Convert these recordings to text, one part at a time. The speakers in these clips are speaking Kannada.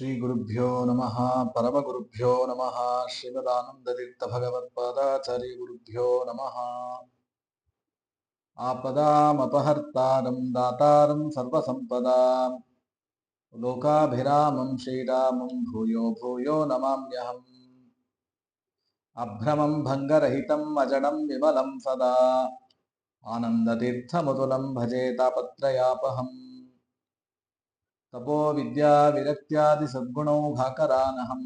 ಶ್ರೀ ಗುರುಭ್ಯೋ ನಮಃ ಪರಮಗುರುಭ್ಯೋ ನಮಃ ಶ್ರೀಮದಾನಂದತೀರ್ಥ ಭಗವತ್ಪಾದಾಚಾರ್ಯ ಗುರುಭ್ಯೋ ನಮಃ. ಆಪದಾಮಪಹರ್ತಾರಂ ದಾತಾರಂ ಸರ್ವಸಂಪದಾಂ ಲೋಕಾಭಿರಾಮಂ ಶ್ರೀರಾಮಂ ಭೂಯೋ ಭೂಯೋ ನಮಾಮ್ಯಹಂ. ಅಭ್ರಮಂ ಭಂಗರಹಿತಂ ಅಜಡಂ ವಿಮಲಂ ಸದಾ ಆನಂದತೀರ್ಥಮತುಲಂ ಭಜೆ ತಾಪತ್ರಯಾಪಹಂ. ತಪೋ ವಿದ್ಯಾ ವಿರಕ್ತ್ಯಾದಿ ಸದ್ಗುಣೌಘಾಕರಾನಹಂ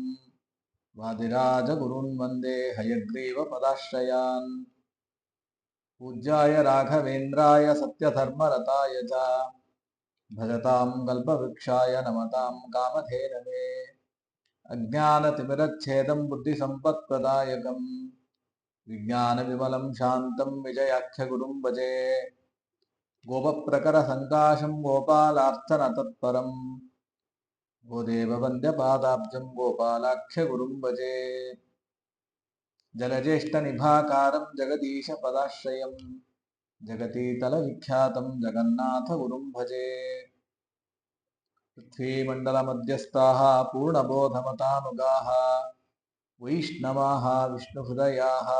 ವಾದಿರಾಜ ಗುರುನ್ ವಂದೇ ಹಯಗ್ರೀವ ಪದಾಶ್ರಯಾನ್. ಪೂಜ್ಯಾಯ ರಾಘವೇಂದ್ರಾಯ ಸತ್ಯಧರ್ಮರತಾಯ ಚ ಭಜತಾಂ ಕಲ್ಪವೃಕ್ಷಾಯ ನಮತಾಂ ಕಾಮಧೇನವೇ. ಅಜ್ಞಾನತಿಮಿರಚ್ಛೇದಂ ಬುದ್ಧಿಸಂಪತ್ಪ್ರದಾಯಕಂ ವಿಜ್ಞಾನವಿಮಲಂ ಶಾಂತಂ ವಿಜಯಾಖ್ಯಗುರುಂ ಭಜೆ. ಗೋಪಪ್ರಕರ ಸಂಕಾಶಂ ಗೋಪಾಲಾರ್ಥನ ತತ್ಪರಂ ಗೋದೇವ ವಂದ್ಯಪಾದಾಬ್ಜಂ ಗೋಪಾಲಾಖ್ಯ ಗುರುಂ ಭಜೆ. ಜಲಜ್ಯೇಷ್ಠ ನಿಭಾಕಾರಂ ಜಗದೀಶ ಪದಾಶ್ರಯಂ ಜಗತೀತಲ ವಿಖ್ಯಾತಂ ಜಗನ್ನಾಥ ಗುರುಂ ಭಜೆ. ಪೃಥ್ವೀಮಂಡಲ ಮಧ್ಯಸ್ಥಾಃ ಪೂರ್ಣಬೋಧಮತಾನುಗಾಃ ವೈಷ್ಣವಾಃ ವಿಷ್ಣುಹೃದಯಾಃ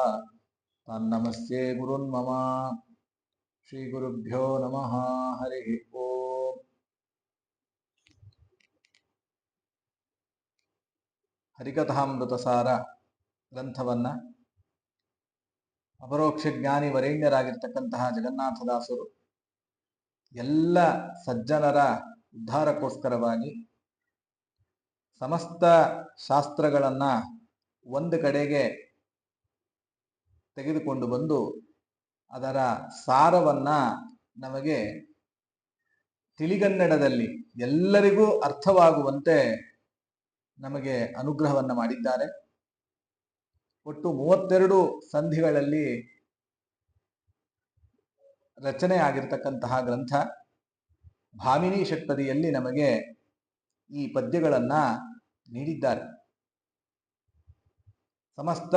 ತನ್ನಮಸ್ಯೆ ಗುರುನ್ ಮಮ. ಶ್ರೀ ಗುರುಭ್ಯೋ ನಮಃ. ಹರಿ ಓಂ. ಹರಿಕಥಾಮೃತಸಾರ ಗ್ರಂಥವನ್ನ ಅಪರೋಕ್ಷ ಜ್ಞಾನಿ ವರೇಣ್ಯರಾಗಿರ್ತಕ್ಕಂತಹ ಜಗನ್ನಾಥದಾಸರು ಎಲ್ಲ ಸಜ್ಜನರ ಉದ್ಧಾರಕ್ಕೋಸ್ಕರವಾಗಿ ಸಮಸ್ತ ಶಾಸ್ತ್ರಗಳನ್ನ ಒಂದು ಕಡೆಗೆ ತೆಗೆದುಕೊಂಡು ಬಂದು ಅದರ ಸಾರವನ್ನ ನಮಗೆ ತಿಳಿಗನ್ನಡದಲ್ಲಿ ಎಲ್ಲರಿಗೂ ಅರ್ಥವಾಗುವಂತೆ ನಮಗೆ ಅನುಗ್ರಹವನ್ನ ಮಾಡಿದ್ದಾರೆ. ಒಟ್ಟು 32 ಸಂಧಿಗಳಲ್ಲಿ ರಚನೆ ಆಗಿರ್ತಕ್ಕಂತಹ ಗ್ರಂಥ. ಭಾಮಿನಿ ಷಟ್ಪದಿಯಲ್ಲಿ ನಮಗೆ ಈ ಪದ್ಯಗಳನ್ನ ನೀಡಿದ್ದಾರೆ. ಸಮಸ್ತ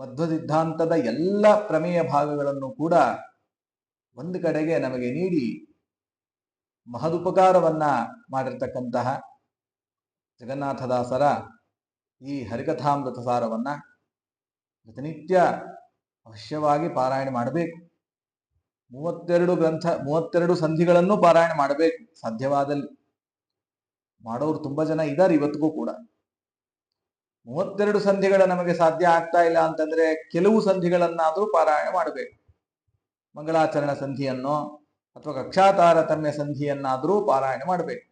ಮಧ್ವ ಸಿದ್ಧಾಂತದ ಎಲ್ಲ ಪ್ರಮೇಯ ಭಾಗಗಳನ್ನು ಕೂಡ ಒಂದು ಕಡೆಗೆ ನಮಗೆ ನೀಡಿ ಮಹದುಪಕಾರವನ್ನ ಮಾಡಿರ್ತಕ್ಕಂತಹ ಜಗನ್ನಾಥದಾಸರ ಈ ಹರಿಕಥಾಮೃತ ಸಾರವನ್ನ ಪ್ರತಿನಿತ್ಯ ಅವಶ್ಯವಾಗಿ ಪಾರಾಯಣ ಮಾಡಬೇಕು. 32 ಸಂಧಿಗಳನ್ನು ಪಾರಾಯಣ ಮಾಡಬೇಕು. ಸಾಧ್ಯವಾದಲ್ಲಿ ಮಾಡೋರು ತುಂಬಾ ಜನ ಇದ್ದಾರೆ ಇವತ್ತಿಗೂ ಕೂಡ. 32 ಸಂಧಿಗಳ ನಮಗೆ ಸಾಧ್ಯ ಆಗ್ತಾ ಇಲ್ಲ ಅಂತಂದ್ರೆ ಕೆಲವು ಸಂಧಿಗಳನ್ನಾದ್ರೂ ಪಾರಾಯಣ ಮಾಡಬೇಕು. ಮಂಗಳಾಚರಣ ಸಂಧಿಯನ್ನೋ ಅಥವಾ ಕಕ್ಷಾತಾರತಮ್ಯ ಸಂಧಿಯನ್ನಾದ್ರೂ ಪಾರಾಯಣ ಮಾಡಬೇಕು.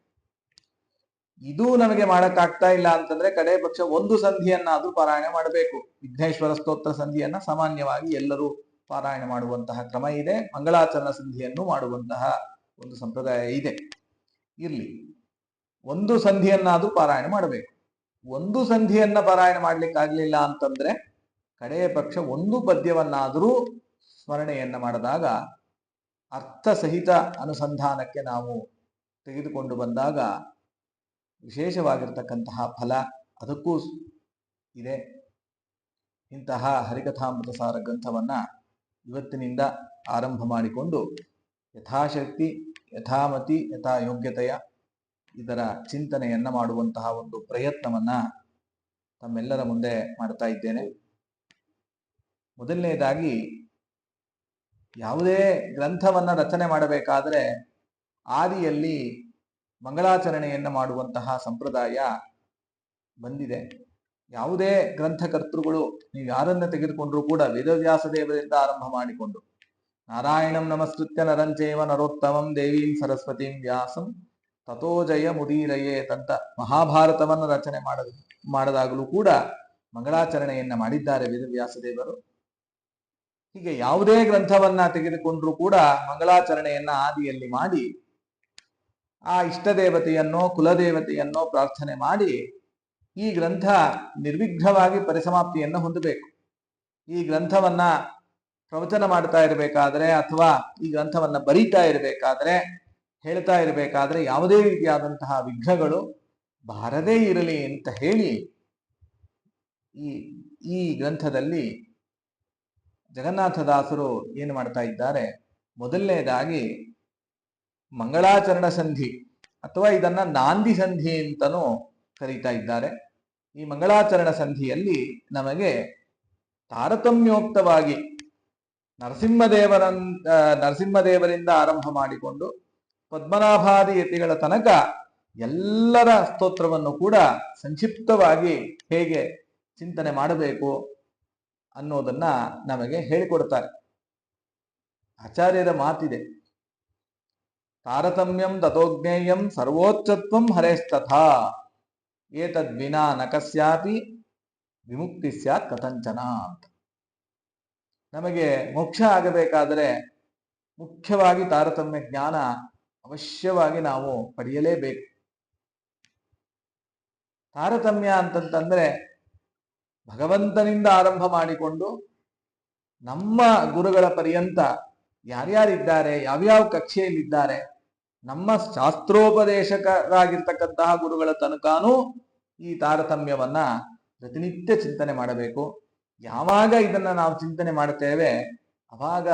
ಇದು ನಮಗೆ ಮಾಡಕ್ಕಾಗ್ತಾ ಇಲ್ಲ ಅಂತಂದ್ರೆ ಕಡೆ ಪಕ್ಷ ಒಂದು ಸಂಧಿಯನ್ನಾದ್ರೂ ಪಾರಾಯಣ ಮಾಡಬೇಕು. ವಿಘ್ನೇಶ್ವರ ಸ್ತೋತ್ರ ಸಂಧಿಯನ್ನ ಸಾಮಾನ್ಯವಾಗಿ ಎಲ್ಲರೂ ಪಾರಾಯಣ ಮಾಡುವಂತಹ ಕ್ರಮ ಇದೆ. ಮಂಗಳಾಚರಣ ಸಂಧಿಯನ್ನು ಮಾಡುವಂತಹ ಒಂದು ಸಂಪ್ರದಾಯ ಇದೆ. ಇರ್ಲಿ, ಒಂದು ಸಂಧಿಯನ್ನಾದ್ರೂ ಪಾರಾಯಣ ಮಾಡಬೇಕು. ಒಂದು ಸಂಧಿಯನ್ನ ಪಾರಾಯಣ ಮಾಡ್ಲಿಕ್ಕಾಗ್ಲಿಲ್ಲ ಅಂತಂದ್ರೆ ಕಡೆಯ ಪಕ್ಷ ಒಂದು ಪದ್ಯವನ್ನಾದರೂ ಸ್ಮರಣೆಯನ್ನ ಮಾಡಿದಾಗ ಅರ್ಥ ಸಹಿತ ಅನುಸಂಧಾನಕ್ಕೆ ನಾವು ತೆಗೆದುಕೊಂಡು ಬಂದಾಗ ವಿಶೇಷವಾಗಿರ್ತಕ್ಕಂತಹ ಫಲ ಅದಕ್ಕೂ ಇದೆ. ಇಂತಹ ಹರಿಕಥಾಮೃತ ಸಾರ ಗ್ರಂಥವನ್ನ ಇವತ್ತಿನಿಂದ ಆರಂಭ ಮಾಡಿಕೊಂಡು ಯಥಾಶಕ್ತಿ ಯಥಾಮತಿ ಯಥಾ ಯೋಗ್ಯತೆಯ ಇದರ ಚಿಂತನೆಯನ್ನ ಮಾಡುವಂತಹ ಒಂದು ಪ್ರಯತ್ನವನ್ನ ತಮ್ಮೆಲ್ಲರ ಮುಂದೆ ಮಾಡ್ತಾ ಇದ್ದೇನೆ. ಮೊದಲನೇದಾಗಿ, ಯಾವುದೇ ಗ್ರಂಥವನ್ನ ರಚನೆ ಮಾಡಬೇಕಾದ್ರೆ ಆದಿಯಲ್ಲಿ ಮಂಗಳಾಚರಣೆಯನ್ನ ಮಾಡುವಂತಹ ಸಂಪ್ರದಾಯ ಬಂದಿದೆ. ಯಾವುದೇ ಗ್ರಂಥಕರ್ತೃಗಳು ನೀವು ಯಾರನ್ನ ತೆಗೆದುಕೊಂಡ್ರೂ ಕೂಡ ವೇದವ್ಯಾಸ ದೇವರಿಂದ ಆರಂಭ ಮಾಡಿಕೊಂಡು ನಾರಾಯಣಂ ನಮಸ್ಕೃತ್ಯ ನರಂಚೇವ ನರೋತ್ತಮಂ ದೇವೀಂ ಸರಸ್ವತೀಂ ವ್ಯಾಸಂ ತಥೋ ಜಯ ಮುದೀರಯೇ ತಂತ ಮಹಾಭಾರತವನ್ನು ರಚನೆ ಮಾಡದಾಗಲೂ ಕೂಡ ಮಂಗಳಾಚರಣೆಯನ್ನ ಮಾಡಿದ್ದಾರೆ ವೇದವ್ಯಾಸ ದೇವರು. ಹೀಗೆ ಯಾವುದೇ ಗ್ರಂಥವನ್ನ ತೆಗೆದುಕೊಂಡ್ರೂ ಕೂಡ ಮಂಗಳಾಚರಣೆಯನ್ನ ಆದಿಯಲ್ಲಿ ಮಾಡಿ ಆ ಇಷ್ಟ ದೇವತೆಯನ್ನೋ ಕುಲದೇವತೆಯನ್ನೋ ಪ್ರಾರ್ಥನೆ ಮಾಡಿ ಈ ಗ್ರಂಥ ನಿರ್ವಿಘ್ನವಾಗಿ ಪರಿಸಮಾಪ್ತಿಯನ್ನು ಹೊಂದಬೇಕು. ಈ ಗ್ರಂಥವನ್ನ ಪ್ರವಚನ ಮಾಡ್ತಾ ಇರಬೇಕಾದ್ರೆ ಅಥವಾ ಈ ಗ್ರಂಥವನ್ನ ಬರೀತಾ ಇರಬೇಕಾದ್ರೆ ಹೇಳ್ತಾ ಇರಬೇಕಾದ್ರೆ ಯಾವುದೇ ರೀತಿಯಾದಂತಹ ವಿಘ್ನಗಳು ಬಾರದೇ ಇರಲಿ ಅಂತ ಹೇಳಿ ಈ ಗ್ರಂಥದಲ್ಲಿ ಜಗನ್ನಾಥದಾಸರು ಏನು ಮಾಡ್ತಾ ಇದ್ದಾರೆ, ಮೊದಲನೇದಾಗಿ ಮಂಗಳಾಚರಣ ಸಂಧಿ ಅಥವಾ ಇದನ್ನ ನಾಂದಿ ಸಂಧಿ ಅಂತನೂ ಕರೀತಾ ಇದ್ದಾರೆ. ಈ ಮಂಗಳಾಚರಣ ಸಂಧಿಯಲ್ಲಿ ನಮಗೆ ತಾರತಮ್ಯೋಕ್ತವಾಗಿ ನರಸಿಂಹದೇವರಿಂದ ಆರಂಭ ಮಾಡಿಕೊಂಡು ಪದ್ಮನಾಭಾದಿ ಯತಿಗಳ ತನಕ ಎಲ್ಲರ ಸ್ತೋತ್ರವನ್ನು ಕೂಡ ಸಂಕ್ಷಿಪ್ತವಾಗಿ ಹೇಗೆ ಚಿಂತನೆ ಮಾಡಬೇಕು ಅನ್ನೋದನ್ನ ನಮಗೆ ಹೇಳಿಕೊಡ್ತಾರೆ. ಆಚಾರ್ಯರ ಮಾತಿದೆ, ತಾರತಮ್ಯಂ ತಥೋಜ್ಞೇಯಂ ಸರ್ವೋಚ್ಚತ್ವಂ ಹರೇಸ್ತಥಾ ಏತದ್ವಿನಾ ನ ಕಸ್ಯಾಪಿ ವಿಮುಕ್ತಿ ಸ್ಯಾತ್ ಕಥಂಚನ ಅಂತ. ನಮಗೆ ಮೋಕ್ಷ ಆಗಬೇಕಾದರೆ ಮುಖ್ಯವಾಗಿ ತಾರತಮ್ಯ ಜ್ಞಾನ ಅವಶ್ಯವಾಗಿ ನಾವು ಪಡೆಯಲೇಬೇಕು. ತಾರತಮ್ಯ ಅಂತಂತಂದ್ರೆ ಭಗವಂತನಿಂದ ಆರಂಭ ಮಾಡಿಕೊಂಡು ನಮ್ಮ ಗುರುಗಳ ಪರ್ಯಂತ ಯಾರ್ಯಾರಿದ್ದಾರೆ, ಯಾವ್ಯಾವ ಕಕ್ಷೆಯಲ್ಲಿದ್ದಾರೆ, ನಮ್ಮ ಶಾಸ್ತ್ರೋಪದೇಶಕರಾಗಿರ್ತಕ್ಕಂತಹ ಗುರುಗಳ ತನಕನೂ ಈ ತಾರತಮ್ಯವನ್ನ ಪ್ರತಿನಿತ್ಯ ಚಿಂತನೆ ಮಾಡಬೇಕು. ಯಾವಾಗ ಇದನ್ನ ನಾವು ಚಿಂತನೆ ಮಾಡುತ್ತೇವೆ ಅವಾಗ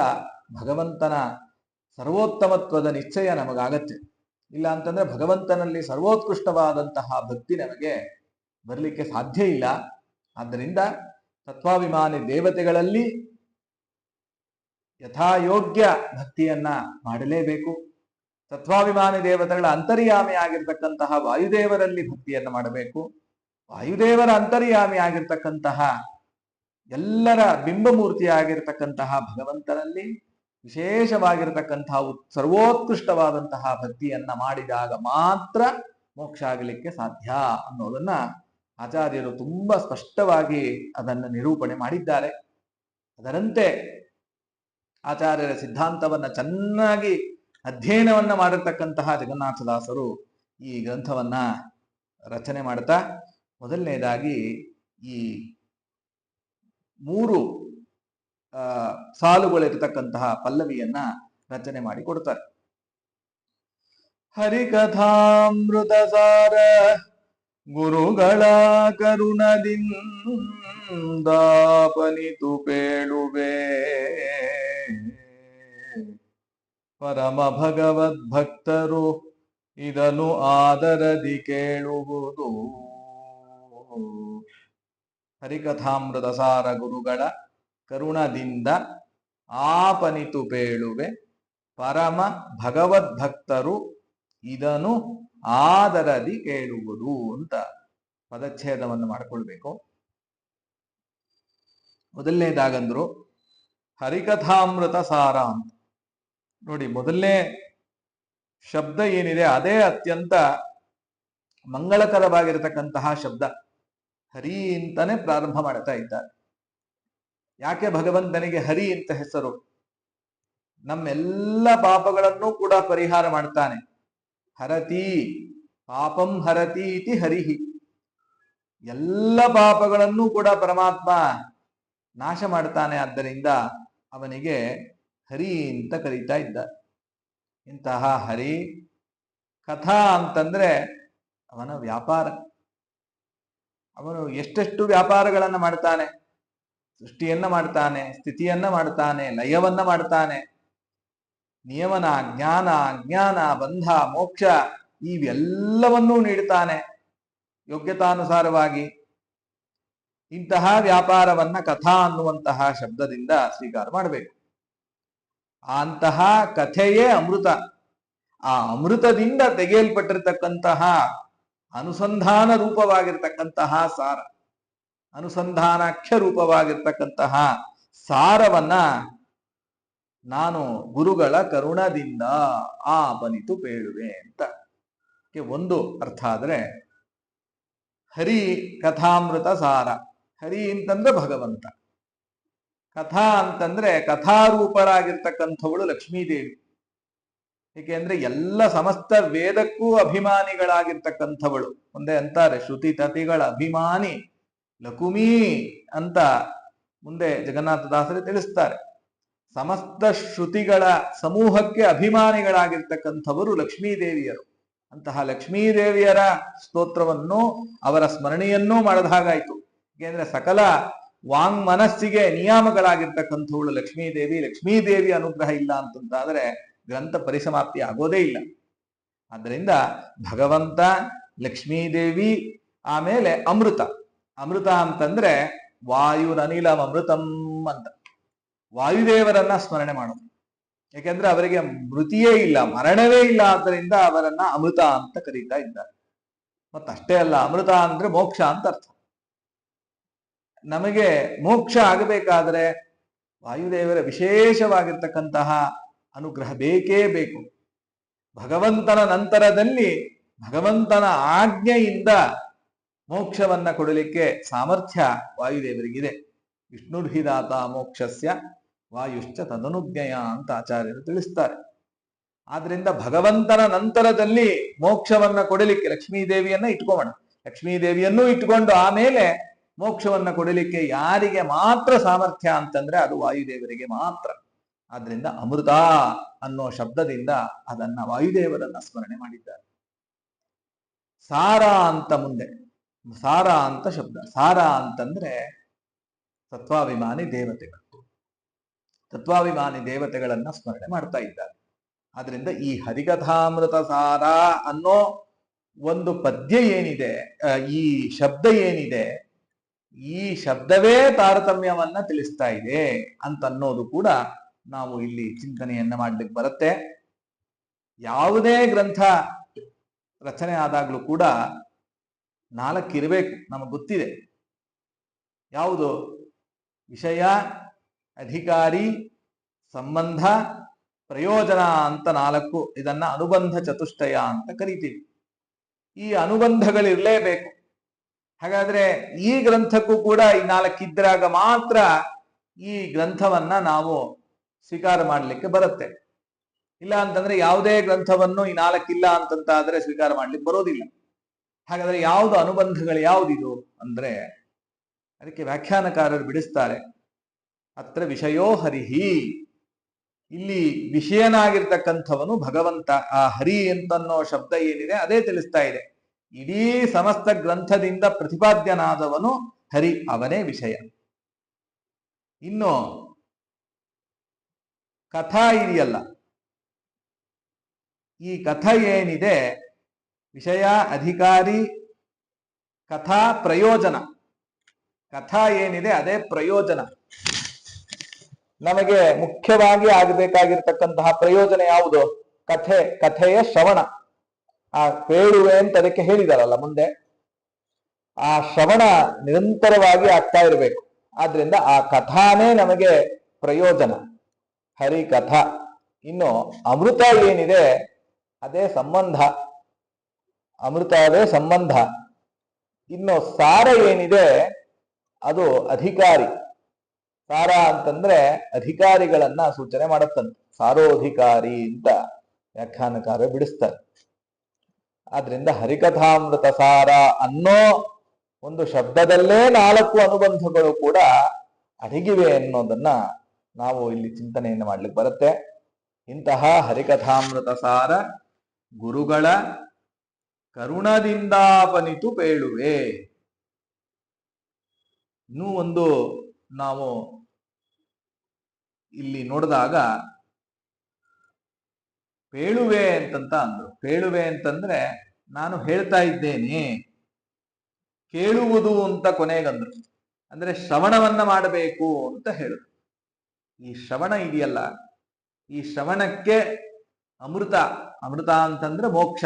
ಭಗವಂತನ ಸರ್ವೋತ್ತಮತ್ವದ ನಿಶ್ಚಯ ನಮಗಾಗತ್ತೆ. ಇಲ್ಲ ಅಂತಂದ್ರೆ ಭಗವಂತನಲ್ಲಿ ಸರ್ವೋತ್ಕೃಷ್ಟವಾದಂತಹ ಭಕ್ತಿ ನಮಗೆ ಬರಲಿಕ್ಕೆ ಸಾಧ್ಯ ಇಲ್ಲ. ಆದ್ದರಿಂದ ತತ್ವಾಭಿಮಾನಿ ದೇವತೆಗಳಲ್ಲಿ ಯಥಾಯೋಗ್ಯ ಭಕ್ತಿಯನ್ನ ಮಾಡಲೇಬೇಕು. ತತ್ವಾಭಿಮಾನಿ ದೇವತೆಗಳ ಅಂತರ್ಯಾಮಿ ಆಗಿರ್ತಕ್ಕಂತಹ ವಾಯುದೇವರಲ್ಲಿ ಭಕ್ತಿಯನ್ನ ಮಾಡಬೇಕು. ವಾಯುದೇವರ ಅಂತರ್ಯಾಮಿ ಆಗಿರ್ತಕ್ಕಂತಹ ಎಲ್ಲರ ಬಿಂಬಮೂರ್ತಿ ಆಗಿರ್ತಕ್ಕಂತಹ ಭಗವಂತನಲ್ಲಿ ವಿಶೇಷವಾಗಿರ್ತಕ್ಕಂತಹ ಸರ್ವೋತ್ಕೃಷ್ಟವಾದಂತಹ ಭಕ್ತಿಯನ್ನ ಮಾಡಿದಾಗ ಮಾತ್ರ ಮೋಕ್ಷ ಆಗಲಿಕ್ಕೆ ಸಾಧ್ಯ ಅನ್ನೋದನ್ನ ಆಚಾರ್ಯರು ತುಂಬಾ ಸ್ಪಷ್ಟವಾಗಿ ಅದನ್ನು ನಿರೂಪಣೆ ಮಾಡಿದ್ದಾರೆ. ಅದರಂತೆ ಆಚಾರ್ಯರ ಸಿದ್ಧಾಂತವನ್ನ ಚೆನ್ನಾಗಿ ಅಧ್ಯಯನವನ್ನ ಮಾಡಿರ್ತಕ್ಕಂತಹ ಜಗನ್ನಾಥದಾಸರು ಈ ಗ್ರಂಥವನ್ನ ರಚನೆ ಮಾಡ್ತಾ ಮೊದಲನೇದಾಗಿ ಈ 3 ಸಾಲುಗಳಿರ್ತಕ್ಕಂತಹ ಪಲ್ಲವಿಯನ್ನ ರಚನೆ ಮಾಡಿ ಕೊಡ್ತಾರೆ. ಹರಿಕಥಾಮೃತ ಸಾರ ಗುರುಗಳ ಕರುಣದಿಂದಾಪನಿತು ಪೇಳುವೆ ಪರಮ ಭಗವದ್ಭಕ್ತರು ಇದನ್ನು ಆದರದಿ ಕೇಳುವುದು. ಹರಿಕಥಾಮೃತ ಸಾರ ಗುರುಗಳ ಕರುಣದಿಂದ ಆಪನಿತು ಪೇಳುವೆ ಪರಮ ಭಗವದ್ಭಕ್ತರು ಇದನ್ನು ಆದರದಿ ಕೇಳುವುದು ಅಂತ ಪದಚ್ಛೇದವನ್ನು ಮಾಡಿಕೊಳ್ಬೇಕು. ಮೊದಲನೇದಾಗಂದ್ರು ಹರಿಕಥಾಮೃತ ಸಾರ ಅಂತ ನೋಡಿ. ಮೊದಲನೇ ಶಬ್ದ ಏನಿದೆ ಅದೇ ಅತ್ಯಂತ ಮಂಗಳಕರವಾಗಿರತಕ್ಕಂತಹ ಶಬ್ದ. ಹರಿ ಅಂತಾನೆ ಪ್ರಾರಂಭ ಮಾಡ್ತಾ ಇದ್ದಾರೆ. ಯಾಕೆ ಭಗವಂತನಿಗೆ ಹರಿ ಅಂತ ಹೆಸರು? ನಮ್ಮೆಲ್ಲ ಪಾಪಗಳನ್ನು ಕೂಡ ಪರಿಹಾರ ಮಾಡ್ತಾನೆ. ಹರತಿ ಪಾಪಂ ಹರತಿ ಇತಿ ಹರಿಹಿ. ಎಲ್ಲ ಪಾಪಗಳನ್ನು ಕೂಡ ಪರಮಾತ್ಮ ನಾಶ ಮಾಡ್ತಾನೆ. ಆದ್ದರಿಂದ ಅವನಿಗೆ ಹರಿ ಅಂತ ಕರೀತಾ ಇದ್ದಾರೆ. ಇಂತಹ ಹರಿ ಕಥಾ ಅಂತಂದ್ರೆ ಅವನ ವ್ಯಾಪಾರ. ಅವನು ಎಷ್ಟೆಷ್ಟು ವ್ಯಾಪಾರಗಳನ್ನ ಮಾಡ್ತಾನೆ. ಸೃಷ್ಟಿಯನ್ನ ಮಾಡ್ತಾನೆ, ಸ್ಥಿತಿಯನ್ನ ಮಾಡ್ತಾನೆ, ಲಯವನ್ನ ಮಾಡ್ತಾನೆ, ನಿಯಮನ, ಜ್ಞಾನ, ಅಜ್ಞಾನ, ಬಂಧ, ಮೋಕ್ಷ ಇವೆಲ್ಲವನ್ನೂ ನೀಡ್ತಾನೆ ಯೋಗ್ಯತಾನುಸಾರವಾಗಿ. ಇಂತಹ ವ್ಯಾಪಾರವನ್ನ ಕಥಾ ಅನ್ನುವಂತಹ ಶಬ್ದದಿಂದ ಸ್ವೀಕಾರ ಮಾಡಬೇಕು. ಅಂತಹ ಕಥೆಯೇ ಅಮೃತ. ಆ ಅಮೃತದಿಂದ ತೆಗೆಯಲ್ಪಟ್ಟಿರ್ತಕ್ಕಂತಹ ಅನುಸಂಧಾನ ರೂಪವಾಗಿರ್ತಕ್ಕಂತಹ ಸಾರ, ಅನುಸಂಧಾನಾಖ್ಯ ರೂಪವಾಗಿರ್ತಕ್ಕಂತಹ ಸಾರವನ್ನ ನಾನು ಗುರುಗಳ ಕರುಣದಿಂದ ಆಪನಿತು ಪೇಳುವೆ ಅಂತ ಒಂದು ಅರ್ಥ. ಆದ್ರೆ ಹರಿ ಕಥಾಮೃತ ಸಾರ. ಹರಿ ಅಂತಂದ್ರೆ ಭಗವಂತ, ಕಥಾ ಅಂತಂದ್ರೆ ಕಥಾರೂಪರಾಗಿರ್ತಕ್ಕಂಥವಳು ಲಕ್ಷ್ಮೀದೇವಿ. ಏಕೆಂದ್ರೆ ಎಲ್ಲ ಸಮಸ್ತ ವೇದಕ್ಕೂ ಅಭಿಮಾನಿಗಳಾಗಿರ್ತಕ್ಕಂಥವಳು. ಒಂದೇ ಅಂತಾರೆ, ಶ್ರುತಿ ತತಿಗಳ ಅಭಿಮಾನಿ ಲಕುಮಿ ಅಂತ ಮುಂದೆ ಜಗನ್ನಾಥದಾಸರೇ ತಿಳಿಸ್ತಾರೆ. ಸಮಸ್ತ ಶ್ರುತಿಗಳ ಸಮೂಹಕ್ಕೆ ಅಭಿಮಾನಿಗಳಾಗಿರ್ತಕ್ಕಂಥವರು ಲಕ್ಷ್ಮೀದೇವಿಯರು. ಅಂತಹ ಲಕ್ಷ್ಮೀದೇವಿಯರ ಸ್ತೋತ್ರವನ್ನು, ಅವರ ಸ್ಮರಣೆಯನ್ನೂ ಮಾಡದ ಹಾಗಾಯ್ತು. ಏಕೆಂದ್ರೆ ಸಕಲ ವಾಂಗ್ ಮನಸ್ಸಿಗೆ ನಿಯಾಮಗಳಾಗಿರ್ತಕ್ಕಂಥವಳು ಲಕ್ಷ್ಮೀದೇವಿ. ಲಕ್ಷ್ಮೀದೇವಿ ಅನುಗ್ರಹ ಇಲ್ಲ ಅಂತಂತಾದ್ರೆ ಗ್ರಂಥ ಪರಿಸಮಾಪ್ತಿ ಆಗೋದೇ ಇಲ್ಲ. ಆದ್ದರಿಂದ ಭಗವಂತ, ಲಕ್ಷ್ಮೀದೇವಿ, ಆಮೇಲೆ ಅಮೃತ. ಅಮೃತ ಅಂತಂದ್ರೆ ವಾಯುರನಿಲಂ ಅಮೃತಂ ಅಂತ ವಾಯುದೇವರನ್ನ ಸ್ಮರಣೆ ಮಾಡೋದು. ಯಾಕೆಂದ್ರೆ ಅವರಿಗೆ ಮೃತಿಯೇ ಇಲ್ಲ, ಮರಣವೇ ಇಲ್ಲ, ಆದ್ದರಿಂದ ಅವರನ್ನ ಅಮೃತ ಅಂತ ಕರೀತಾ ಇದ್ದಾರೆ. ಮತ್ತಷ್ಟೇ ಅಲ್ಲ, ಅಮೃತ ಅಂದ್ರೆ ಮೋಕ್ಷ ಅಂತ ಅರ್ಥ. ನಮಗೆ ಮೋಕ್ಷ ಆಗಬೇಕಾದ್ರೆ ವಾಯುದೇವರ ವಿಶೇಷವಾಗಿರ್ತಕ್ಕಂತಹ ಅನುಗ್ರಹ ಬೇಕೇ ಬೇಕು. ಭಗವಂತನ ನಂತರದಲ್ಲಿ ಭಗವಂತನ ಆಜ್ಞೆಯಿಂದ ಮೋಕ್ಷವನ್ನ ಕೊಡಲಿಕ್ಕೆ ಸಾಮರ್ಥ್ಯ ವಾಯುದೇವರಿಗಿದೆ. ವಿಷ್ಣುರ್ಹಿದಾತ ಮೋಕ್ಷಸ್ಯ ವಾಯುಶ್ಚ ತದನುಜ್ಞೆಯ ಅಂತ ಆಚಾರ್ಯರು ತಿಳಿಸ್ತಾರೆ. ಆದ್ರಿಂದ ಭಗವಂತನ ನಂತರದಲ್ಲಿ ಮೋಕ್ಷವನ್ನ ಕೊಡಲಿಕ್ಕೆ ಲಕ್ಷ್ಮೀದೇವಿಯನ್ನ ಇಟ್ಕೋಣ. ಲಕ್ಷ್ಮೀದೇವಿಯನ್ನೂ ಇಟ್ಕೊಂಡು ಆಮೇಲೆ ಮೋಕ್ಷವನ್ನ ಕೊಡಲಿಕ್ಕೆ ಯಾರಿಗೆ ಮಾತ್ರ ಸಾಮರ್ಥ್ಯ ಅಂತಂದ್ರೆ ಅದು ವಾಯುದೇವರಿಗೆ ಮಾತ್ರ. ಆದ್ರಿಂದ ಅಮೃತ ಅನ್ನೋ ಶಬ್ದದಿಂದ ಅದನ್ನ ವಾಯುದೇವರನ್ನ ಸ್ಮರಣೆ ಮಾಡಿದ್ದಾರೆ. ಸಾರ ಅಂತ ಮುಂದೆ ಸಾರ ಅಂತ ಶಬ್ದ. ಸಾರ ಅಂತಂದ್ರೆ ತತ್ವಾಭಿಮಾನಿ ದೇವತೆಗಳು, ತತ್ವಾಭಿಮಾನಿ ದೇವತೆಗಳನ್ನ ಸ್ಮರಣೆ ಮಾಡ್ತಾ ಇದ್ದಾರೆ. ಆದ್ರಿಂದ ಈ ಹರಿಕಥಾಮೃತ ಸಾರ ಅನ್ನೋ ಒಂದು ಪದ್ಯ ಏನಿದೆ, ಈ ಶಬ್ದ ಏನಿದೆ, ಈ ಶಬ್ದವೇ ತಾರತಮ್ಯವನ್ನ ತಿಳಿಸ್ತಾ ಇದೆ ಅಂತನ್ನೋದು ಕೂಡ ನಾವು ಇಲ್ಲಿ ಚಿಂತನೆಯನ್ನ ಮಾಡ್ಲಿಕ್ಕೆ ಬರುತ್ತೆ. ಯಾವುದೇ ಗ್ರಂಥ ರಚನೆ ಆದಾಗ್ಲೂ ಕೂಡ 4 ಇರಬೇಕು, ನಮಗೆ ಗೊತ್ತಿದೆ. ಯಾವುದು? ವಿಷಯ, ಅಧಿಕಾರಿ, ಸಂಬಂಧ, ಪ್ರಯೋಜನ ಅಂತ 4. ಇದನ್ನ ಅನುಬಂಧ ಚತುಷ್ಟಯ ಅಂತ ಕರಿತೀವಿ. ಈ ಅನುಬಂಧಗಳಿರ್ಲೇಬೇಕು. ಹಾಗಾದ್ರೆ ಈ ಗ್ರಂಥಕ್ಕೂ ಕೂಡ ಈ 4 ಇದ್ದಾಗ ಮಾತ್ರ ಈ ಗ್ರಂಥವನ್ನ ನಾವು ಸ್ವೀಕಾರ ಮಾಡಲಿಕ್ಕೆ ಬರುತ್ತೆ. ಇಲ್ಲ ಅಂತಂದ್ರೆ ಯಾವುದೇ ಗ್ರಂಥವನ್ನು ಈ 4 ಇಲ್ಲ ಅಂತಂತಾದ್ರೆ ಸ್ವೀಕಾರ ಮಾಡ್ಲಿಕ್ಕೆ ಬರೋದಿಲ್ಲ. ಹಾಗಾದ್ರೆ ಯಾವುದು ಅನುಬಂಧಗಳು, ಯಾವುದಿದು ಅಂದ್ರೆ ಅದಕ್ಕೆ ವ್ಯಾಖ್ಯಾನಕಾರರು ಬಿಡಿಸ್ತಾರೆ. ಅತ್ರ ವಿಷಯೋ ಹರಿಹಿ. ಇಲ್ಲಿ ವಿಷಯನಾಗಿರ್ತಕ್ಕಂಥವನು ಭಗವಂತ. ಆ ಹರಿ ಅಂತನ್ನೋ ಶಬ್ದ ಏನಿದೆ ಅದೇ ತಿಳಿಸ್ತಾ ಇದೆ. ಇಡೀ ಸಮಸ್ತ ಗ್ರಂಥದಿಂದ ಪ್ರತಿಪಾದ್ಯನಾದವನು ಹರಿ, ಅವನೇ ವಿಷಯ. ಇನ್ನು ಕಥಾ ಇದೆಯಲ್ಲ, ಈ ಕಥಾ ಏನಿದೆ, ವಿಷಯ, ಅಧಿಕಾರಿ, ಕಥಾ, ಪ್ರಯೋಜನ. ಕಥಾ ಏನಿದೆ ಅದೇ ಪ್ರಯೋಜನ. ನಮಗೆ ಮುಖ್ಯವಾಗಿ ಆಗಬೇಕಾಗಿರ್ತಕ್ಕಂತಹ ಪ್ರಯೋಜನ ಯಾವುದು? ಕಥೆಯ ಶ್ರವಣ. ಆ ಕೇಳುವೆ ಅಂತ ಅದಕ್ಕೆ ಹೇಳಿದಾರಲ್ಲ ಮುಂದೆ, ಆ ಶ್ರವಣ ನಿರಂತರವಾಗಿ ಆಗ್ತಾ ಇರಬೇಕು. ಆದ್ರಿಂದ ಆ ಕಥಾನೇ ನಮಗೆ ಪ್ರಯೋಜನ, ಹರಿಕಥಾ. ಇನ್ನು ಅಮೃತ ಏನಿದೆ ಅದೇ ಸಂಬಂಧ, ಅಮೃತ ಅದೇ ಸಂಬಂಧ. ಇನ್ನು ಸಾರ ಏನಿದೆ ಅದು ಅಧಿಕಾರಿ. ಸಾರ ಅಂತಂದ್ರೆ ಅಧಿಕಾರಿಗಳನ್ನ ಸೂಚನೆ ಮಾಡತ್ತಂತೆ. ಸಾರೋಧಿಕಾರಿ ಅಂತ ವ್ಯಾಖ್ಯಾನಕಾರ ಬಿಡಿಸ್ತಾರೆ. ಆದ್ರಿಂದ ಹರಿಕಥಾಮೃತ ಸಾರ ಅನ್ನೋ ಒಂದು ಶಬ್ದದಲ್ಲೇ 4 ಅನುಬಂಧಗಳು ಕೂಡ ಅಡಗಿವೆ ಅನ್ನೋದನ್ನ ನಾವು ಇಲ್ಲಿ ಚಿಂತನೆಯನ್ನು ಮಾಡ್ಲಿಕ್ಕೆ ಬರುತ್ತೆ. ಇಂತಹ ಹರಿಕಥಾಮೃತ ಸಾರ ಗುರುಗಳ ಕರುಣದಿಂದಾಪನಿತು ಪೇಳುವೆ. ಇನ್ನೂ ಒಂದು ನಾವು ಇಲ್ಲಿ ನೋಡಿದಾಗ ಪೇಳುವೆ ಅಂತಂತ ಅಂದ್ರು. ಪೇಳುವೆ ಅಂತಂದ್ರೆ ನಾನು ಹೇಳ್ತಾ ಇದ್ದೇನೆ, ಕೇಳುವುದು ಅಂತ ಕೊನೆಗಂದ್ರು. ಅಂದ್ರೆ ಶ್ರವಣವನ್ನ ಮಾಡಬೇಕು ಅಂತ ಹೇಳುದು. ಈ ಶ್ರವಣ ಇದೆಯಲ್ಲ, ಈ ಶ್ರವಣಕ್ಕೆ ಅಮೃತ, ಅಮೃತ ಅಂತಂದ್ರೆ ಮೋಕ್ಷ,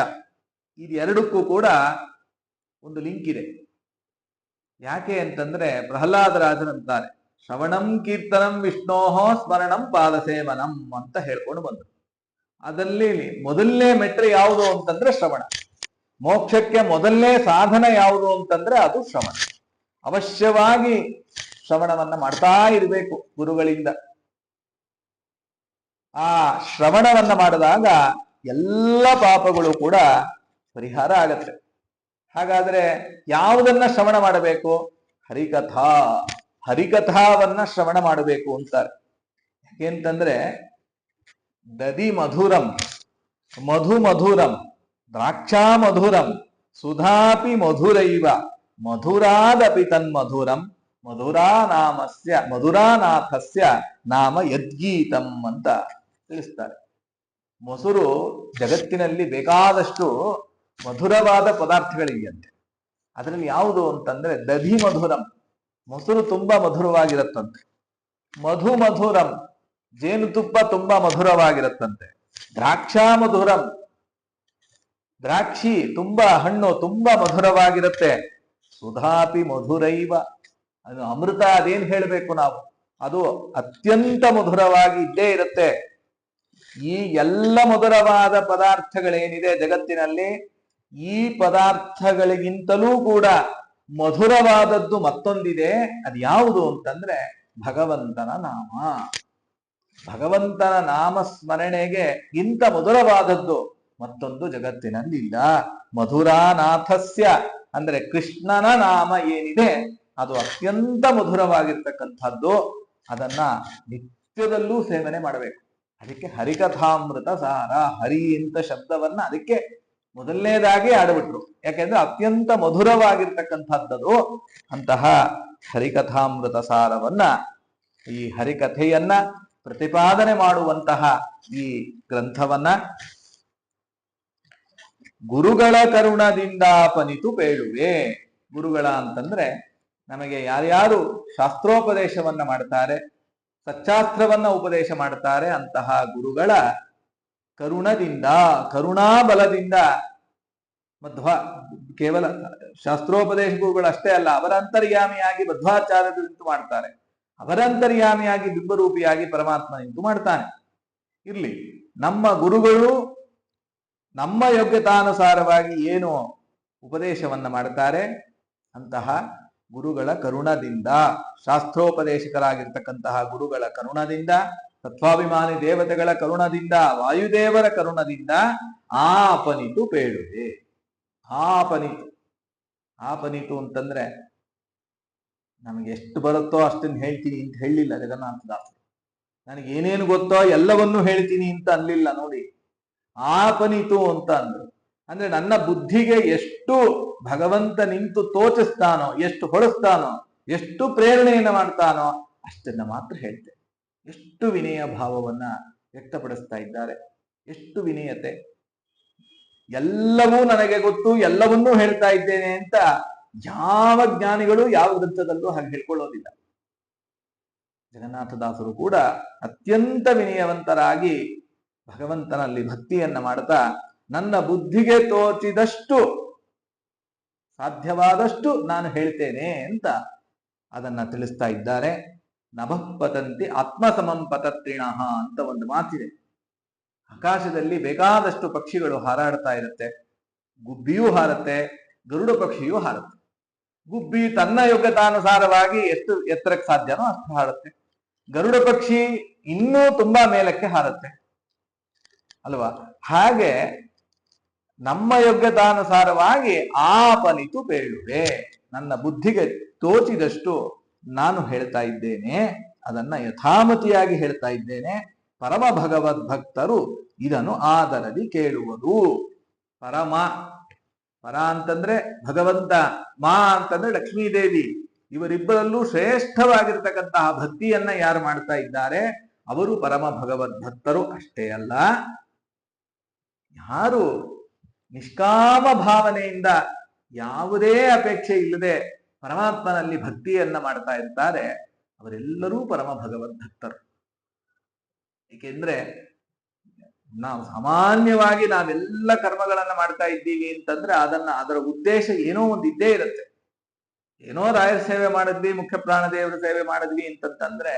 ಇದೆರಡಕ್ಕೂ ಕೂಡ ಒಂದು ಲಿಂಕ್ ಇದೆ. ಯಾಕೆ ಅಂತಂದ್ರೆ ಪ್ರಹ್ಲಾದರಾಜರಂತಾರೆ, ಶ್ರವಣಂ ಕೀರ್ತನಂ ವಿಷ್ಣೋಹೋ ಸ್ಮರಣಂ ಪಾದಸೇವನಂ ಅಂತ ಹೇಳ್ಕೊಂಡು ಬಂದ್ರು. ಅದಲ್ಲಿ ಮೊದಲನೇ ಮೆಟ್ರೆ ಯಾವುದು ಅಂತಂದ್ರೆ ಶ್ರವಣ. ಮೋಕ್ಷಕ್ಕೆ ಮೊದಲನೇ ಸಾಧನ ಯಾವುದು ಅಂತಂದ್ರೆ ಅದು ಶ್ರವಣ. ಅವಶ್ಯವಾಗಿ ಶ್ರವಣವನ್ನ ಮಾಡ್ತಾ ಇರಬೇಕು ಗುರುಗಳಿಂದ. ಆ ಶ್ರವಣವನ್ನ ಮಾಡಿದಾಗ ಎಲ್ಲ ಪಾಪಗಳು ಕೂಡ ಪರಿಹಾರ ಆಗತ್ತೆ. ಹಾಗಾದ್ರೆ ಯಾವುದನ್ನ ಶ್ರವಣ ಮಾಡಬೇಕು? ಹರಿಕಥಾ. ಹರಿಕಥಾವನ್ನ ಶ್ರವಣ ಮಾಡಬೇಕು ಅಂತಾರೆ. ಯಾಕೆಂತಂದ್ರೆ ದದಿ ಮಧುರಂ, ಮಧು ಮಧುರಂ, ದ್ರಾಕ್ಷಾ ಮಧುರಂ, ಸುಧಾಪಿ ಮಧುರೈವ, ಮಧುರಾದಪಿ ತನ್ಮಧುರಂ, ಮಧುರಾನಾಥಸ್ಯ ನಾಮ ಯದ್ಗೀತಂ ಅಂತ ತಿಳಿಸ್ತಾರೆ. ಮೊಸರು ಜಗತ್ತಿನಲ್ಲಿ ಬೇಕಾದಷ್ಟು ಮಧುರವಾದ ಪದಾರ್ಥಗಳಿವೆಯಂತೆ. ಅದರಲ್ಲಿ ಯಾವುದು ಅಂತಂದ್ರೆ ದಧಿ ಮಧುರಂ, ಮೊಸರು ತುಂಬಾ ಮಧುರವಾಗಿರತ್ತಂತೆ. ಮಧು ಮಧುರಂ, ಜೇನುತುಪ್ಪ ತುಂಬಾ ಮಧುರವಾಗಿರತ್ತಂತೆ. ದ್ರಾಕ್ಷಾ ಮಧುರಂ, ದ್ರಾಕ್ಷಿ ತುಂಬಾ ಹಣ್ಣು ತುಂಬಾ ಮಧುರವಾಗಿರುತ್ತೆ. ಸುಧಾಪಿ ಮಧುರೈವ, ಅದು ಅಮೃತ, ಅದೇನ್ ಹೇಳ್ಬೇಕು ನಾವು, ಅದು ಅತ್ಯಂತ ಮಧುರವಾಗಿ ಇದ್ದೇ ಇರುತ್ತೆ. ಈ ಎಲ್ಲ ಮಧುರವಾದ ಪದಾರ್ಥಗಳೇನಿದೆ ಜಗತ್ತಿನಲ್ಲಿ, ಈ ಪದಾರ್ಥಗಳಿಗಿಂತಲೂ ಕೂಡ ಮಧುರವಾದದ್ದು ಮತ್ತೊಂದಿದೆ. ಅದು ಯಾವುದು ಅಂತಂದ್ರೆ ಭಗವಂತನ ನಾಮ. ಭಗವಂತನ ನಾಮ ಸ್ಮರಣೆಗೆ ಇಂಥ ಮಧುರವಾದದ್ದು ಮತ್ತೊಂದು ಜಗತ್ತಿನಲ್ಲಿ ಇಲ್ಲ. ಮಧುರಾನಾಥಸ್ಯ ಅಂದ್ರೆ ಕೃಷ್ಣನ ನಾಮ ಏನಿದೆ ಅದು ಅತ್ಯಂತ ಮಧುರವಾಗಿರ್ತಕ್ಕಂಥದ್ದು. ಅದನ್ನ ನಿತ್ಯದಲ್ಲೂ ಸೇವನೆ ಮಾಡಬೇಕು. ಅದಕ್ಕೆ ಹರಿಕಥಾಮೃತ ಸಾರ, ಹರಿ ಅಂತ ಶಬ್ದವನ್ನ ಅದಕ್ಕೆ ಮೊದಲನೇದಾಗಿ ಆಡ್ಬಿಟ್ರು. ಯಾಕೆಂದ್ರೆ ಅತ್ಯಂತ ಮಧುರವಾಗಿರ್ತಕ್ಕಂಥದ್ದು ಅಂತಹ ಹರಿಕಥಾಮೃತ ಸಾರವನ್ನ, ಈ ಹರಿಕಥೆಯನ್ನ ಪ್ರತಿಪಾದನೆ ಮಾಡುವಂತಹ ಈ ಗ್ರಂಥವನ್ನ ಗುರುಗಳ ಕರುಣದಿಂದಾಪನಿತು ಬೇಳುವೆ. ಗುರುಗಳ ಅಂತಂದ್ರೆ ನಮಗೆ ಯಾರ್ಯಾರು ಶಾಸ್ತ್ರೋಪದೇಶವನ್ನ ಮಾಡ್ತಾರೆ, ಸಚ್ಚಾಸ್ತ್ರವನ್ನ ಉಪದೇಶ ಮಾಡ್ತಾರೆ, ಅಂತಹ ಗುರುಗಳ ಕರುಣದಿಂದ, ಕರುಣಾಬಲದಿಂದ ಕೇವಲ ಶಾಸ್ತ್ರೋಪದೇಶ ಗುರುಗಳಷ್ಟೇ ಅಲ್ಲ, ಅವರ ಅಂತರ್ಯಾಮಿಯಾಗಿ ಮಧ್ವಾಚಾರ್ಯರು ನಿಂತು ಮಾಡ್ತಾರೆ. ಅವರ ಅಂತರ್ಯಾಮಿಯಾಗಿ ಬಿಂಬರೂಪಿಯಾಗಿ ಪರಮಾತ್ಮ ನಿಂತು ಮಾಡ್ತಾನೆ. ಇರ್ಲಿ, ನಮ್ಮ ಗುರುಗಳು ನಮ್ಮ ಯೋಗ್ಯತಾನುಸಾರವಾಗಿ ಏನು ಉಪದೇಶವನ್ನ ಮಾಡ್ತಾರೆ ಅಂತಹ ಗುರುಗಳ ಕರುಣದಿಂದ, ಶಾಸ್ತ್ರೋಪದೇಶಕರಾಗಿರ್ತಕ್ಕಂತಹ ಗುರುಗಳ ಕರುಣದಿಂದ, ತತ್ವಾಭಿಮಾನಿ ದೇವತೆಗಳ ಕರುಣದಿಂದ, ವಾಯುದೇವರ ಕರುಣದಿಂದ ಆಪನಿತು ಬೇಳುವೆ. ಆಪನಿತು, ಆಪನಿತು ಅಂತಂದ್ರೆ ನಮಗೆ ಎಷ್ಟು ಬರುತ್ತೋ ಅಷ್ಟನ್ನು ಹೇಳ್ತೀನಿ ಅಂತ ಹೇಳಿಲ್ಲ ಜಗನ್ನಾಥದಾಸರು. ನನಗೆ ಏನೇನು ಗೊತ್ತೋ ಎಲ್ಲವನ್ನೂ ಹೇಳ್ತೀನಿ ಅಂತ ಅನ್ಲಿಲ್ಲ. ನೋಡಿ, ಆಪನಿತು ಅಂತ ಅಂದ್ರು. ಅಂದ್ರೆ ನನ್ನ ಬುದ್ಧಿಗೆ ಎಷ್ಟು ಭಗವಂತ ನಿಂತು ತೋಚಿಸ್ತಾನೋ, ಎಷ್ಟು ಹೊರಸ್ತಾನೋ, ಎಷ್ಟು ಪ್ರೇರಣೆಯನ್ನ ಮಾಡ್ತಾನೋ ಅಷ್ಟನ್ನ ಮಾತ್ರ ಹೇಳ್ತೇನೆ. ಎಷ್ಟು ವಿನಯ ಭಾವವನ್ನ ವ್ಯಕ್ತಪಡಿಸ್ತಾ ಇದ್ದಾರೆ, ಎಷ್ಟು ವಿನಯತೆ. ಎಲ್ಲವೂ ನನಗೆ ಗೊತ್ತು, ಎಲ್ಲವನ್ನೂ ಹೇಳ್ತಾ ಇದ್ದೇನೆ ಅಂತ ಯಾವ ಜ್ಞಾನಿಗಳು ಯಾವ ಗ್ರಂಥದಲ್ಲೂ ಹಾಗೆ ಹೇಳ್ಕೊಳ್ಳೋದಿಲ್ಲ. ಜಗನ್ನಾಥದಾಸರು ಕೂಡ ಅತ್ಯಂತ ವಿನಯವಂತರಾಗಿ ಭಗವಂತನಲ್ಲಿ ಭಕ್ತಿಯನ್ನ ಮಾಡ್ತಾ ನನ್ನ ಬುದ್ಧಿಗೆ ತೋಚಿದಷ್ಟು ಸಾಧ್ಯವಾದಷ್ಟು ನಾನು ಹೇಳ್ತೇನೆ ಅಂತ ಅದನ್ನ ತಿಳಿಸ್ತಾ ಇದ್ದಾರೆ. ನಭಃ ಪತಂತಿ ಆತ್ಮಸಮಂ ಪತತ್ರಿಣಃ ಅಂತ ಒಂದು ಮಾತಿದೆ. ಆಕಾಶದಲ್ಲಿ ಬೇಕಾದಷ್ಟು ಪಕ್ಷಿಗಳು ಹಾರಾಡ್ತಾ ಇರುತ್ತೆ. ಗುಬ್ಬಿಯೂ ಹಾರುತ್ತೆ, ಗರುಡ ಪಕ್ಷಿಯೂ ಹಾರುತ್ತೆ. ಗುಬ್ಬಿ ತನ್ನ ಯೋಗ್ಯತಾನುಸಾರವಾಗಿ ಎಷ್ಟು ಎತ್ತರಕ್ಕೆ ಸಾಧ್ಯನೋ ಅಷ್ಟು ಹಾರುತ್ತೆ. ಗರುಡ ಪಕ್ಷಿ ಇನ್ನೂ ತುಂಬಾ ಮೇಲಕ್ಕೆ ಹಾರುತ್ತೆ ಅಲ್ವಾ? ಹಾಗೆ ನಮ್ಮ ಯೋಗ್ಯತಾನುಸಾರವಾಗಿ ಆಪನಿತು ಬೇಳುವೆ, ನನ್ನ ಬುದ್ಧಿಗೆ ತೋಚಿದಷ್ಟು ನಾನು ಹೇಳ್ತಾ ಇದ್ದೇನೆ, ಅದನ್ನ ಯಥಾಮತಿಯಾಗಿ ಹೇಳ್ತಾ ಇದ್ದೇನೆ. ಪರಮ ಭಗವದ್ ಭಕ್ತರು ಇದನ್ನು ಆದರದಿ ಕೇಳುವುದು. ಪರಮ, ಪರ ಅಂತಂದ್ರೆ ಭಗವಂತ, ಮಾ ಅಂತಂದ್ರೆ ಲಕ್ಷ್ಮೀದೇವಿ. ಇವರಿಬ್ಬರಲ್ಲೂ ಶ್ರೇಷ್ಠವಾಗಿರ್ತಕ್ಕಂತಹ ಭಕ್ತಿಯನ್ನ ಯಾರು ಮಾಡ್ತಾ ಇದ್ದಾರೆ ಅವರು ಪರಮ ಭಗವದ್ ಭಕ್ತರು. ಅಷ್ಟೇ ಅಲ್ಲ, ಯಾರು ನಿಷ್ಕಾಮ ಭಾವನೆಯಿಂದ ಯಾವುದೇ ಅಪೇಕ್ಷೆ ಇಲ್ಲದೆ ಪರಮಾತ್ಮನಲ್ಲಿ ಭಕ್ತಿಯನ್ನ ಮಾಡ್ತಾ ಇರ್ತಾರೆ ಅವರೆಲ್ಲರೂ ಪರಮ ಭಗವದ್ ಭಕ್ತರು. ಏಕೆಂದ್ರೆ ನಾವು ಸಾಮಾನ್ಯವಾಗಿ ನಾವೆಲ್ಲ ಕರ್ಮಗಳನ್ನ ಮಾಡ್ತಾ ಇದ್ದೀವಿ ಅಂತಂದ್ರೆ ಅದರ ಉದ್ದೇಶ ಏನೋ ಒಂದು ಇದ್ದೇ ಇರುತ್ತೆ. ಏನೋ ರಾಯರ ಸೇವೆ ಮಾಡಿದ್ವಿ, ಮುಖ್ಯ ಪ್ರಾಣದೇವರ ಸೇವೆ ಮಾಡಿದ್ವಿ ಅಂತಂದ್ರೆ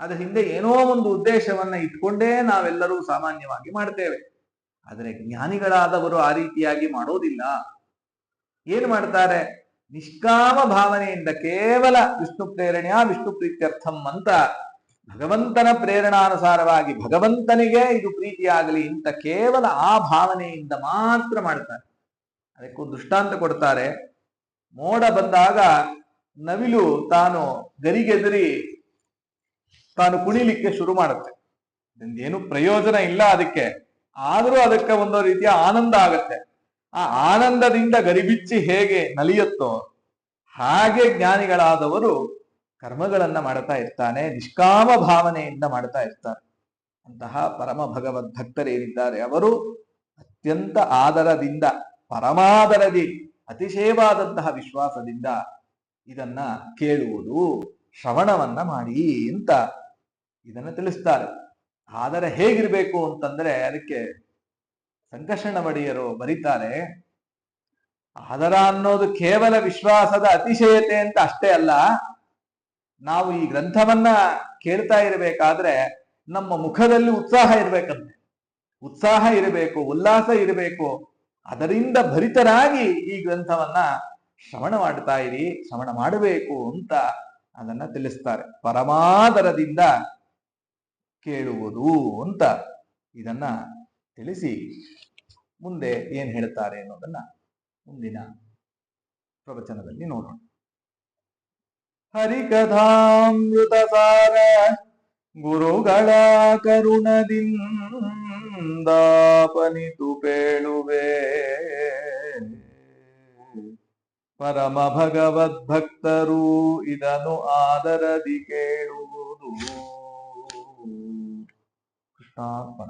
ಅದ್ರ ಹಿಂದೆ ಏನೋ ಒಂದು ಉದ್ದೇಶವನ್ನ ಇಟ್ಕೊಂಡೇ ನಾವೆಲ್ಲರೂ ಸಾಮಾನ್ಯವಾಗಿ ಮಾಡ್ತೇವೆ. ಆದರೆ ಜ್ಞಾನಿಗಳಾದವರು ಆ ರೀತಿಯಾಗಿ ಮಾಡೋದಿಲ್ಲ. ಏನ್ ಮಾಡ್ತಾರೆ? ನಿಷ್ಕಾಮ ಭಾವನೆಯಿಂದ ಕೇವಲ ವಿಷ್ಣು ಪ್ರೇರಣೆಯ ವಿಷ್ಣು ಪ್ರೀತ್ಯರ್ಥಂ ಅಂತ ಭಗವಂತನ ಪ್ರೇರಣಾನುಸಾರವಾಗಿ ಭಗವಂತನಿಗೆ ಇದು ಪ್ರೀತಿಯಾಗಲಿ ಅಂತ ಕೇವಲ ಆ ಭಾವನೆಯಿಂದ ಮಾತ್ರ ಮಾಡ್ತಾರೆ. ಅದಕ್ಕೂ ದೃಷ್ಟಾಂತ ಕೊಡ್ತಾರೆ. ಮೋಡ ಬಂದಾಗ ನವಿಲು ತಾನು ಗರಿಗೆದರಿ ತಾನು ಕುಣಿಲಿಕ್ಕೆ ಶುರು ಮಾಡುತ್ತೆ. ಏನು ಪ್ರಯೋಜನ ಇಲ್ಲ ಅದಕ್ಕೆ, ಆದರೂ ಅದಕ್ಕೆ ಒಂದು ರೀತಿಯ ಆನಂದ ಆಗತ್ತೆ. ಆ ಆನಂದದಿಂದ ಗರಿಬಿಚ್ಚಿ ಹೇಗೆ ನಲಿಯುತ್ತೋ ಹಾಗೆ ಜ್ಞಾನಿಗಳಾದವರು ಕರ್ಮಗಳನ್ನ ಮಾಡ್ತಾ ಇರ್ತಾನೆ, ನಿಷ್ಕಾಮ ಭಾವನೆಯಿಂದ ಮಾಡ್ತಾ ಇರ್ತಾರೆ. ಅಂತಹ ಪರಮ ಭಗವದ್ ಭಕ್ತರೇನಿದ್ದಾರೆ ಅವರು ಅತ್ಯಂತ ಆದರದಿಂದ, ಪರಮಾದರದಿ, ಅತಿಶಯವಾದಂತಹ ವಿಶ್ವಾಸದಿಂದ ಇದನ್ನ ಕೇಳುವುದು, ಶ್ರವಣವನ್ನ ಮಾಡಿ ಅಂತ ಇದನ್ನ ತಿಳಿಸ್ತಾರೆ. ಆದರೆ ಹೇಗಿರ್ಬೇಕು ಅಂತಂದ್ರೆ ಅದಕ್ಕೆ ಸಂಕರ್ಷಣ ಒಡೆಯರು ಬರೀತಾರೆ, ಆದರ ಅನ್ನೋದು ಕೇವಲ ವಿಶ್ವಾಸದ ಅತಿಶಯತೆ ಅಂತ ಅಷ್ಟೇ ಅಲ್ಲ, ನಾವು ಈ ಗ್ರಂಥವನ್ನ ಕೇಳ್ತಾ ಇರಬೇಕಾದ್ರೆ ನಮ್ಮ ಮುಖದಲ್ಲಿ ಉತ್ಸಾಹ ಇರ್ಬೇಕಂತೆ. ಉತ್ಸಾಹ ಇರಬೇಕು, ಉಲ್ಲಾಸ ಇರಬೇಕು. ಅದರಿಂದ ಭರಿತರಾಗಿ ಈ ಗ್ರಂಥವನ್ನ ಶ್ರವಣ ಮಾಡ್ತಾ ಇರಿ, ಶ್ರವಣ ಮಾಡಬೇಕು ಅಂತ ಅದನ್ನ ತಿಳಿಸ್ತಾರೆ. ಪರಮಾದರದಿಂದ ಕೇಳುವುದು ಅಂತ ಇದನ್ನ ತಿಳಿಸಿ ಮುಂದೆ ಏನ್ ಹೇಳ್ತಾರೆ ಅನ್ನೋದನ್ನ ಮುಂದಿನ ಪ್ರವಚನದಲ್ಲಿ ನೋಡೋಣ. ಹರಿಕಥಾಮೃತ ಸಾರ ಗುರುಗಳ ಕರುಣದಿಂದಾಪನಿತು ಪೇಳುವೆ, ಪರಮ ಭಗವದ್ಭಕ್ತರು ಇದನ್ನು ಆದರದಿ ಕೇಳುವುದು. ಕೃಷ್ಣಾರ್ಪಣ.